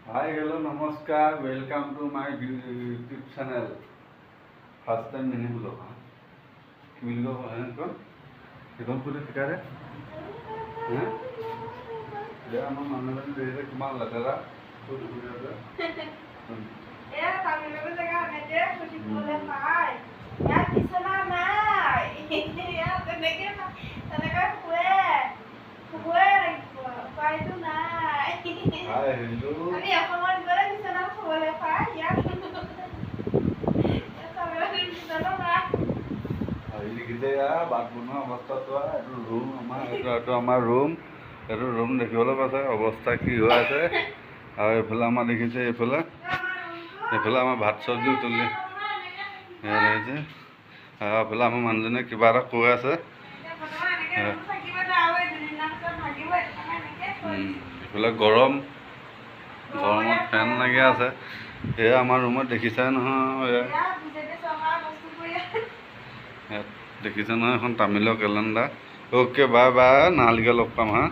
Hi, hello, namaskar. Welcome to my YouTube channel. First time मैंने बोला हाँ कि मिल गया है कौन ये कौन पूरे फिकर है हैं ये हम मानने में देर कमाल लगा रहा तो पूरे आता Ya, kami memang sekarang aja masih boleh main. Ya, di sana naik. Ya, tenaga kue itu naik. Hi, hello. Kami ya kawan boleh di sana boleh main ya. Ya, kami lagi di sana naik. ini kita ya बात बुना अवस्था तो है এইটো আমাৰ room এইটো room দেখিবলৈ পাইছে অৱস্থা কি হৈ আছে আৰু এইফালে আমাৰ দেখিছে এইফালে আমাৰ ভাত চব্জি তুলি আহিছে আৰু এইফালে আমাৰ মানুহজনে কিবা এটা কৈ আছে এইফালে গৰমত ফেন লাগি আছে এয়া আমাৰ ৰুমত দেখিছাই নহয় ইয়াত দেখিছে নহয় এখন তামিলৰ কেলেণ্ডাৰ অ'কে বাই বাই নালিকে লগ পাম হা